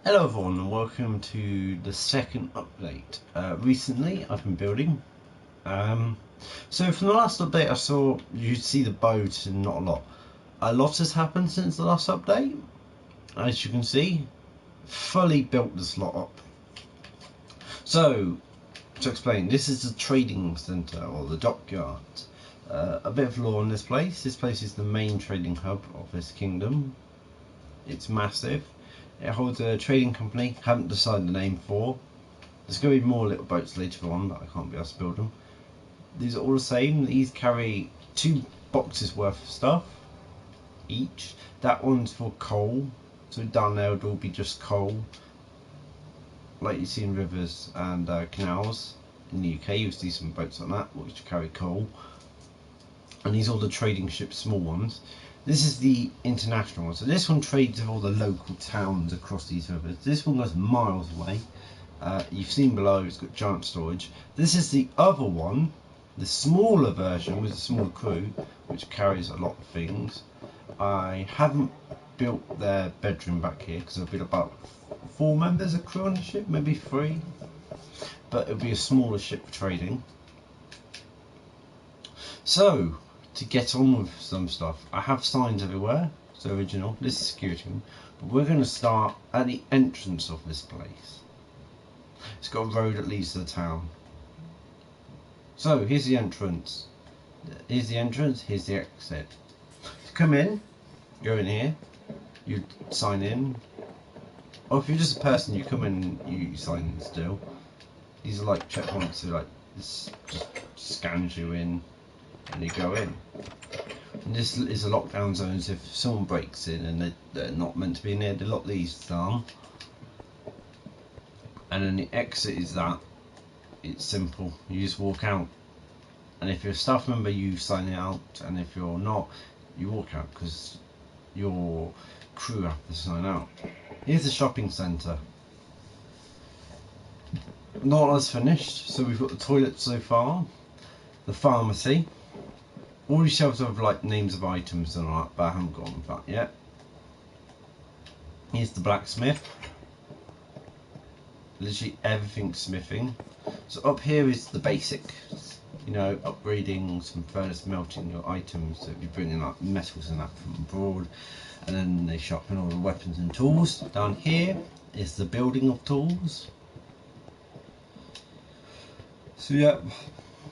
Hello everyone and welcome to the second update. Recently I've been building. So from the last update I saw you'd see the boat and not a lot. A lot has happened since the last update. As you can see, fully built this lot up. So, to explain, this is the trading centre or the dockyard. A bit of lore on this place. This place is the main trading hub of this kingdom. It's massive. It holds a trading company, haven't decided the name for. There's going to be more little boats later on, but I can't be asked to build them. These are all the same. These carry 2 boxes worth of stuff each. That one's for coal, so down there would all be just coal, like you see in rivers and canals. In the UK you'll see some boats like that which carry coal. And these are the trading ships, small ones. This is the international one. So this one trades with all the local towns across these rivers. This one goes miles away. You've seen below, it's got giant storage. This is the other one, the smaller version with a smaller crew, which carries a lot of things. I haven't built their bedroom back here because there'll be about 4 members of crew on the ship, maybe 3. But it'll be a smaller ship for trading. So, to get on with some stuff, I have signs everywhere. So original, this is security, but we're going to start at the entrance of this place. It's got a road that leads to the town. So here's the entrance. Here's the entrance. Here's the exit. To come in, go in here. You sign in. Or if you're just a person, you come in, you sign in still. These are like checkpoints, so like this just scans you in. And you go in. And this is a lockdown zone, so if someone breaks in and they're not meant to be in there, they lock these down. And then the exit is that. It's simple. You just walk out. And if you're a staff member, you sign it out. And if you're not, you walk out because your crew have to sign out. Here's the shopping centre. Not as finished. So we've got the toilet so far. The pharmacy. All these shelves have like names of items and all that, but I haven't gone with that yet. Here's the blacksmith. Literally everything's smithing. So up here is the basics. You know, upgrading some furnace, melting your items. So you're bringing like metals and that from abroad. And then they sharpen all the weapons and tools. Down here is the building of tools. So yeah.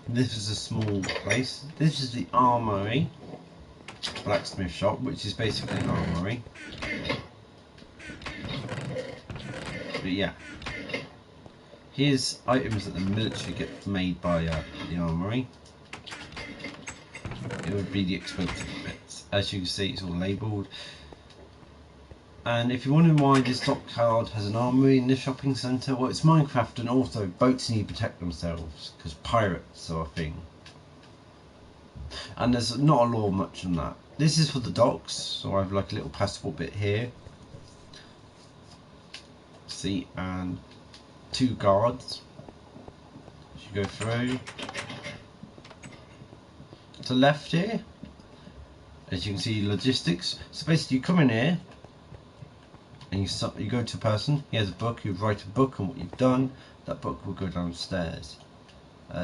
This is a small place. This is the armory, blacksmith shop, which is basically an armory. But yeah, here's items that the military get made by the armory. It would be the expensive bits. As you can see, it's all labelled. And if you're wondering why this dockyard has an armory in this shopping centre, well, it's Minecraft, and also boats need to protect themselves because pirates are a thing. And there's not a law much on that. This is for the docks, so I have like a little passport bit here. See, and 2 guards. As you go through. To the left here, as you can see, logistics. So basically, you come in here. And you go to a person, he has a book, you write a book on what you've done, that book will go downstairs.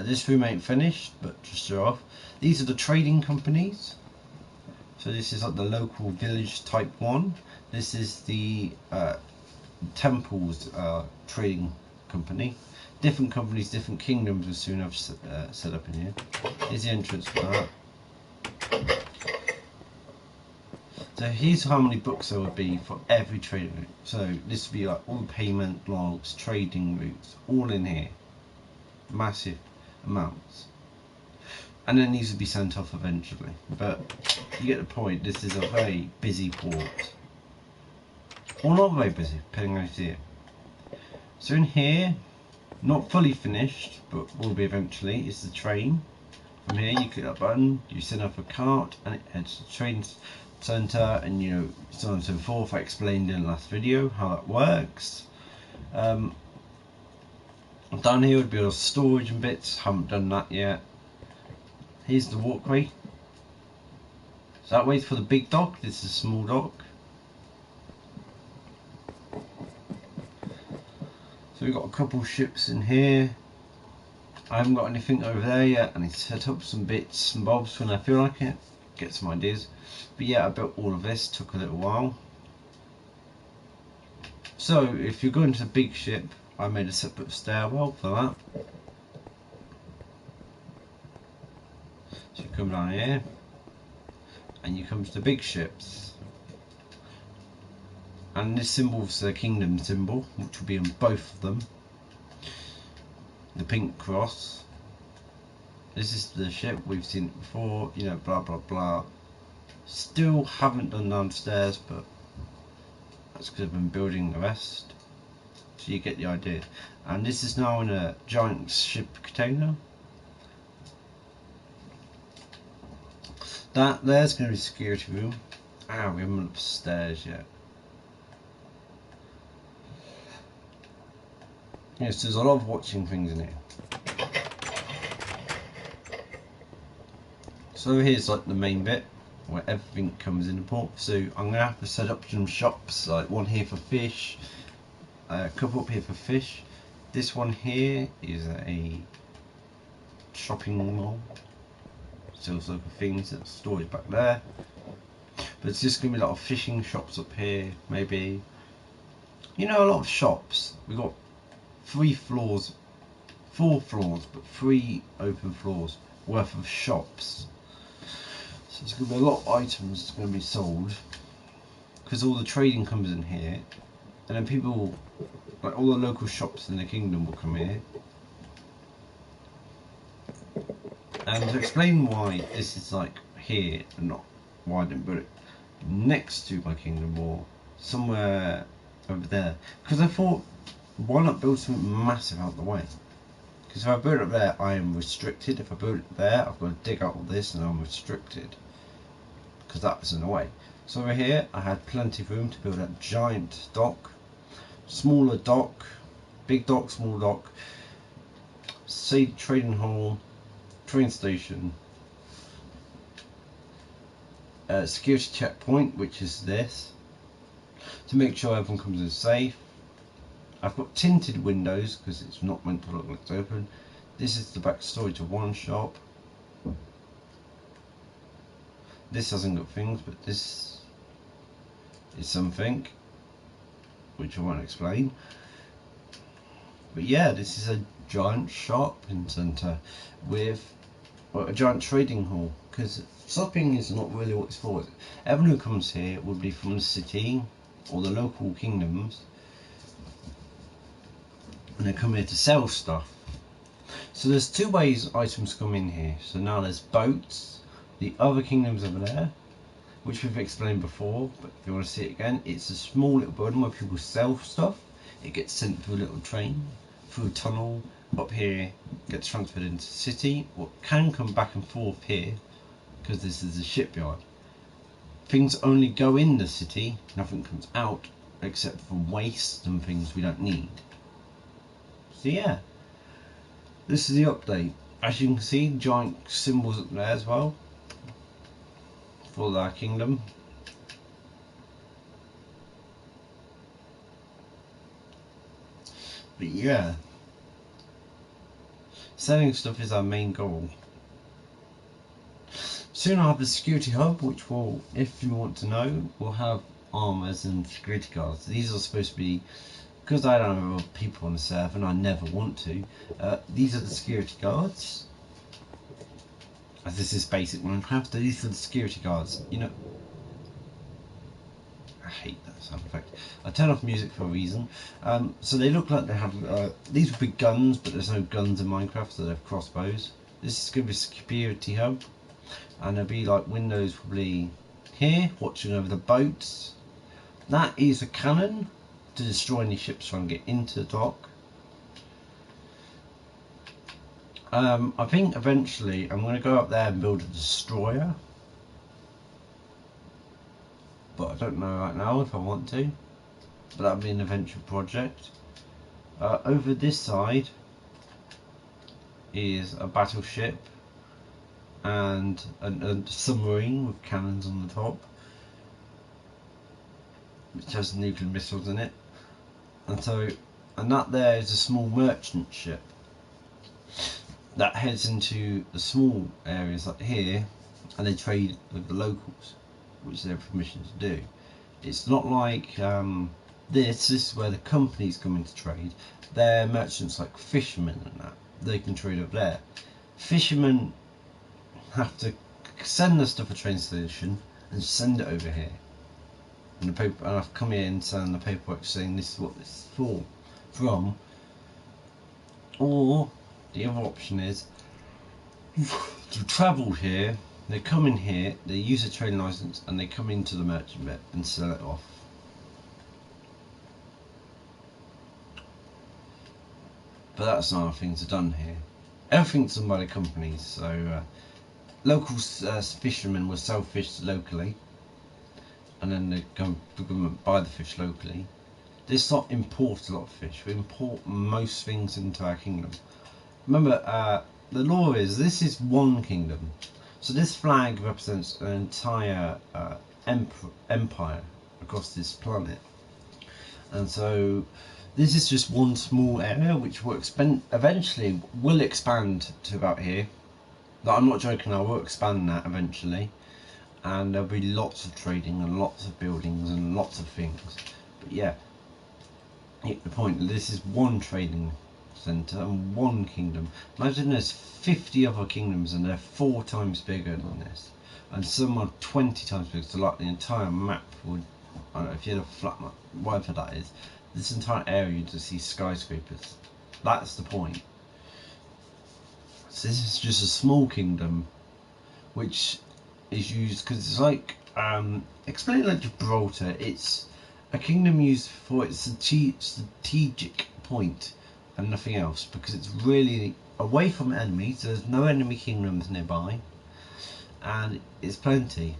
This room ain't finished, but just show off. These are the trading companies. So this is like the local village type one. This is the temples trading company. Different companies, different kingdoms will soon have set up in here. Here's the entrance for that. So here's how many books there would be for every trading route. So this would be like all the payment logs, trading routes, all in here. Massive amounts. And then these would be sent off eventually. But you get the point, this is a very busy port. Or not very busy, depending on how you see it. So in here, not fully finished, but will be eventually, is the train. From here you click that button, you send off a cart and it heads to the train centre, and you know, so on and so forth. I explained in the last video how that works. Down here would be all storage and bits, haven't done that yet. Here's the walkway. So that way's for the big dock, this is a small dock. So we've got a couple ships in here. I haven't got anything over there yet. I need to set up some bits and bobs when I feel like it. Get some ideas. But yeah, I built all of this. Took a little while. So if you're going to the big ship, I made a separate stairwell for that. So you come down here and you come to the big ships, and this symbol's the kingdom symbol, which will be on both of them. The pink cross. This is the ship, we've seen it before, you know, blah blah blah. Still haven't done downstairs, but that's because I've been building the rest. So you get the idea. And this is now in a giant ship container. That there's going to be a security room. We haven't been upstairs yet. Yes, there's a lot of watching things in here. So here's like the main bit where everything comes in the port. So I'm going to have to set up some shops, like one here for fish, a couple up here for fish. This one here is a shopping mall. Sells local things, that's storage back there. But it's just going to be a lot of fishing shops up here, maybe. You know, a lot of shops. We've got 4 floors, but 3 open floors worth of shops. So there's going to be a lot of items that's going to be sold, because all the trading comes in here, and then people, like all the local shops in the kingdom, will come here. And to explain why this is like here and not why I didn't put it next to my kingdom or somewhere over there, because I thought, why not build something massive out the way? Because if I build it there, I am restricted. If I build it there, I've got to dig out all this and I'm restricted, because that was in the way. So over here I had plenty of room to build a giant dock, smaller dock, big dock, small dock, say trading hall, train station, security checkpoint, which is this, to make sure everyone comes in safe. I've got tinted windows because it's not meant to look like it's open. This is the back storage of one shop. This hasn't got things, but this is something which I won't explain. But yeah, this is a giant shopping centre with a giant trading hall, because shopping is not really what it's for. Everyone who comes here would be from the city or the local kingdoms, and they come here to sell stuff. So there's 2 ways items come in here. So now there's boats, the other kingdoms over there, which we've explained before, but if you want to see it again, it's a small little building where people sell stuff. It gets sent through a little train, through a tunnel, up here, gets transferred into the city, or can come back and forth here, because this is a shipyard. Things only go in the city, nothing comes out, except for waste and things we don't need. So yeah, this is the update. As you can see, giant symbols up there as well for our kingdom. But yeah, selling stuff is our main goal. Soon I'll have the security hub, which will, if you want to know, will have armors and security guards. These are supposed to be, because I don't have other people on the server and I never want to, these are the security guards. As this is basic Minecraft, these are the security guards. You know, I hate that sound effect. I turn off music for a reason. So they look like they have, these would be guns, but there's no guns in Minecraft, so they have crossbows. This is going to be a security hub, and there'll be like windows probably here, watching over the boats. That is a cannon to destroy any ships trying to get into the dock. I think eventually I'm going to go up there and build a destroyer, but I don't know right now if I want to, but that'll be an eventual project. Over this side is a battleship and a submarine with cannons on the top, which has nuclear missiles in it. And so and that there is a small merchant ship that heads into the small areas like here, and they trade with the locals, which they have permission to do. It's not like this is where the companies come into trade. They're merchants like fishermen and that. They can trade over there. Fishermen have to send the stuff to a train station and send it over here. And the paper, and I've come here and send the paperwork saying this is what this is for, from. Or the other option is to travel here. They come in here, they use a train license, and they come into the merchant bit and sell it off. But that's not how things are done here. Everything's done by the companies. So local fishermen will sell fish locally, and then the government buy the fish locally. This not import a lot of fish. We import most things into our kingdom. Remember, the law is this is one kingdom. So this flag represents an entire empire across this planet, and so this is just one small area which will eventually will expand to about here. Like, I'm not joking, I will expand that eventually, and there'll be lots of trading and lots of buildings and lots of things. But yeah, the point, this is one trading centre and one kingdom. Imagine there's 50 other kingdoms and they're 4 times bigger than this, and some are 20 times bigger. So like the entire map would, I don't know, if you had a flat map, whatever that is, this entire area you'd just see skyscrapers. That's the point. So this is just a small kingdom which is used because it's like explain like Gibraltar. It's a kingdom used for its strategic point and nothing else, because it's really away from enemies. There's no enemy kingdoms nearby, and it's plenty.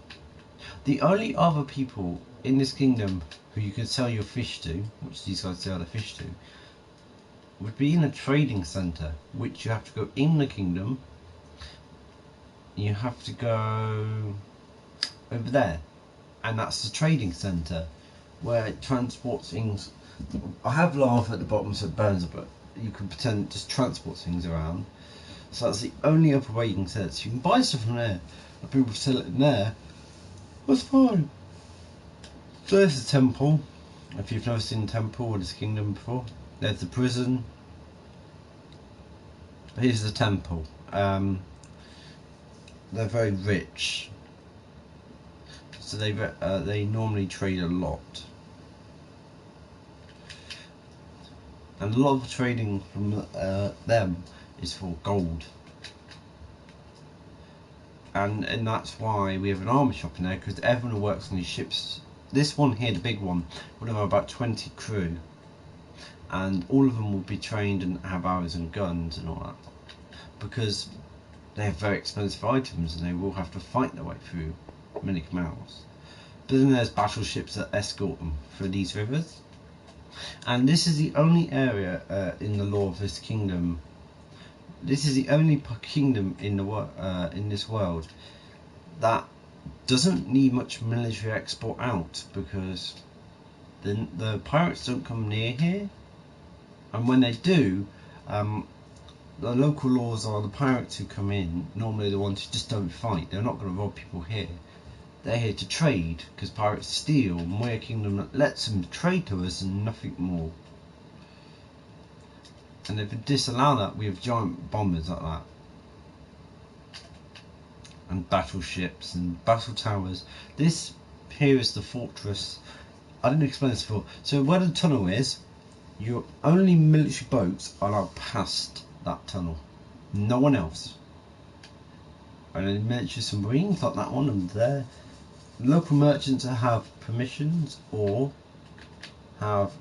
The only other people in this kingdom who you can sell your fish to, which these guys sell their fish to, would be in a trading centre, which you have to go in the kingdom. You have to go over there, and that's the trading centre where it transports things. I have lava at the bottom so it burns, but you can pretend it just transports things around. So that's the only other way you can sell it. So you can buy stuff from there, and people sell it in there. That's fine. So there's the temple. If you've never seen a temple or this kingdom before, there's the prison. Here's the temple. They're very rich, so they normally trade a lot, and a lot of trading from them is for gold, and that's why we have an army shop in there, because everyone who works on these ships, this one here, the big one, would have about 20 crew, and all of them will be trained and have arrows and guns and all that, because they have very expensive items and they will have to fight their way through many canals. But then there's battleships that escort them through these rivers, and this is the only area in the law of this kingdom. This is the only kingdom in the in this world that doesn't need much military export out, because the pirates don't come near here, and when they do, the local laws are the pirates who come in, normally the ones who just don't fight. They're not going to rob people here. They're here to trade, because pirates steal, and we're a kingdom that lets them trade to us and nothing more. And if we disallow that, we have giant bombers like that, and battleships and battle towers. This here is the fortress. I didn't explain this before. So where the tunnel is, your only military boats are allowed past that tunnel, no one else. And then military submarines like that one and there. Local merchants that have permissions or have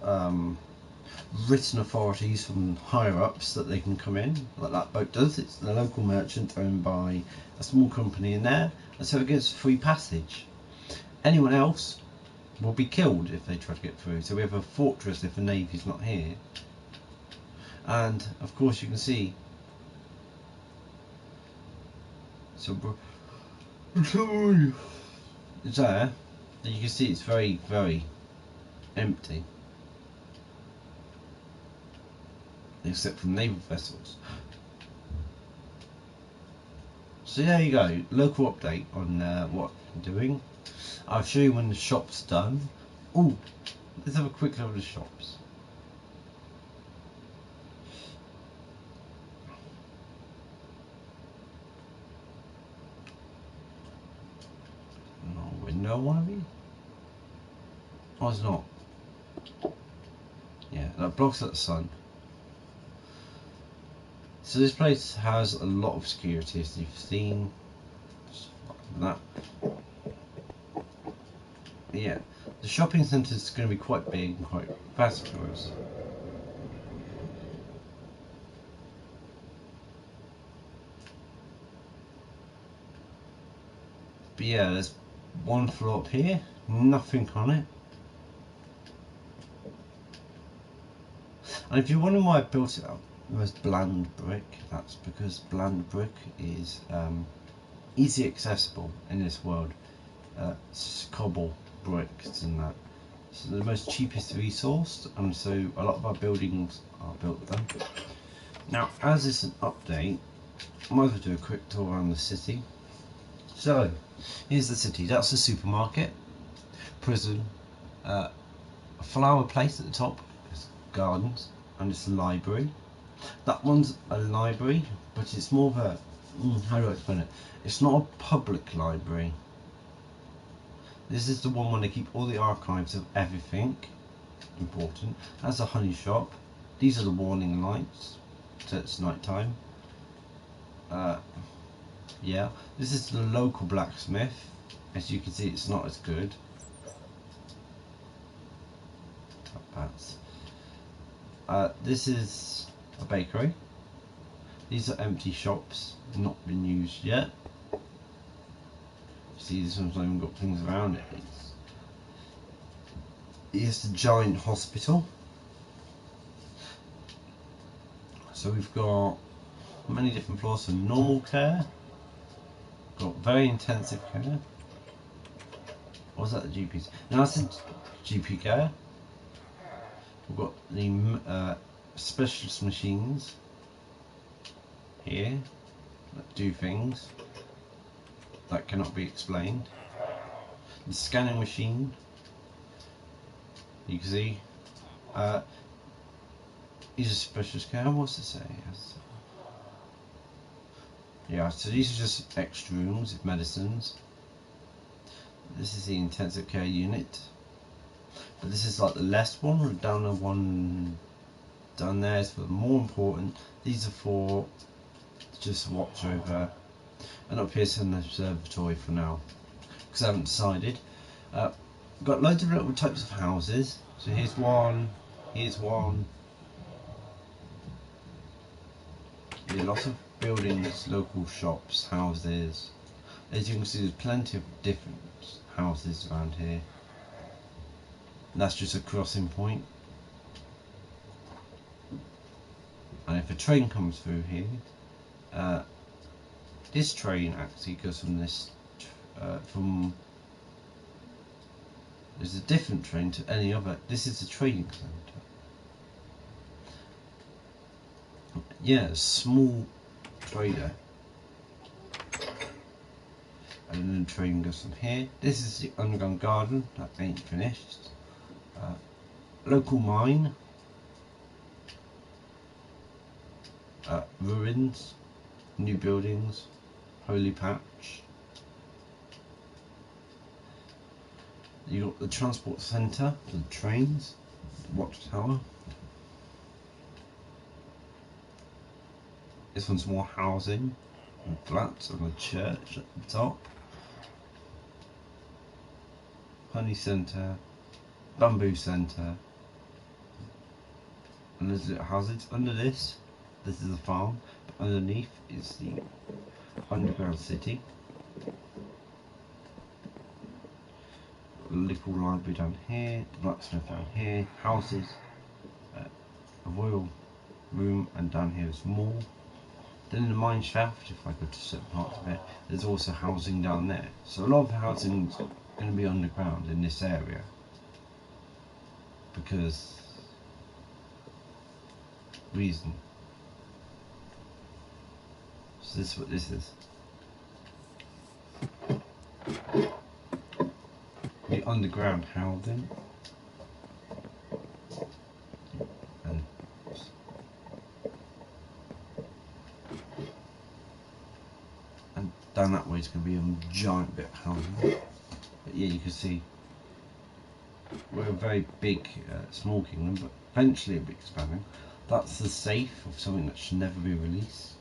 written authorities from higher ups that they can come in, like that boat does. It's the local merchant owned by a small company in there, and so it gets free passage. Anyone else will be killed if they try to get through. So we have a fortress if the navy's not here, and of course you can see, so it's there, and you can see it's very, very empty. except for naval vessels. So there you go, local update on what I'm doing. I'll show you when the shop's done. Oh, let's have a quick look at the shops. No window, one of you? Oh, it's not. Yeah, that blocks out the sun. So this place has a lot of security, as you've seen. That. Yeah, the shopping centre is going to be quite big and quite fast for us. But yeah, there's one floor up here, nothing on it. And if you're wondering why I built it up as bland brick, that's because bland brick is easy accessible in this world. Cobble bricks and that. So the most cheapest resource, and so a lot of our buildings are built them. Now, as it's an update, I might as well do a quick tour around the city. So, here's the city. That's the supermarket, prison, a flower place at the top, gardens, and it's a library. That one's a library, but it's more of a, how do I explain it? It's not a public library. This is the one where they keep all the archives of everything important. That's a honey shop. These are the warning lights, so it's night time. Yeah, this is the local blacksmith. As you can see, it's not as good. This is a bakery. These are empty shops, not been used yet. See, this one's not even got things around it. Here's the giant hospital. So we've got many different floors for normal care. Got very intensive care. Or was that the GPs? No, that's the GP care. We've got the specialist machines here that do things that cannot be explained. The scanning machine, you can see, is a specialist care. What's it say? Yeah, so these are just extra rooms with medicines. This is the intensive care unit, but this is like the less one. Down the one down there is for the more important. These are for just watch over, and up here's an observatory for now, because I haven't decided. Got loads of little types of houses. So here's one, here's one. Yeah, lots of buildings, local shops, houses. As you can see, there's plenty of different houses around here. And that's just a crossing point. And if a train comes through here, this train actually goes from this, there's a different train to any other. This is a training centre. Yeah, a small trader. And then the train goes from here. This is the underground garden, that ain't finished. Local mine. Ruins. New buildings. Holy patch. You got the transport centre for the trains. The watchtower. This one's more housing and flats and a church at the top. Honey centre, bamboo centre, and there's little houses under this. This is a farm, but underneath is the underground city. A little library down here, the blacksmith down here, houses, a royal room, and down here is more. Then in the mine shaft, if I go to certain parts of it, there's also housing down there. So a lot of housing is going to be underground in this area, because reason. So this is what this is. The underground housing. And down that way is going to be a giant bit of housing. But yeah, you can see we're a very big, small kingdom, but eventually it'll be expanding. That's the safe of something that should never be released.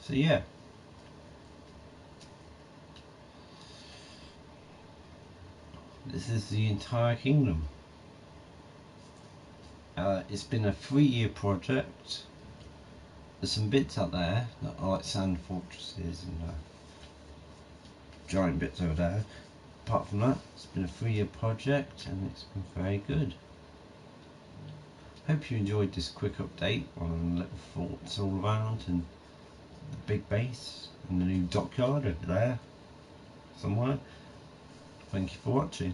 So yeah. This is the entire kingdom. It's been a 3-year project. There's some bits out there that are like sand fortresses and giant bits over there. Apart from that, it's been a 3-year project and it's been very good. Hope you enjoyed this quick update on little thoughts all around and the big base and the new dockyard over there somewhere. Thank you for watching.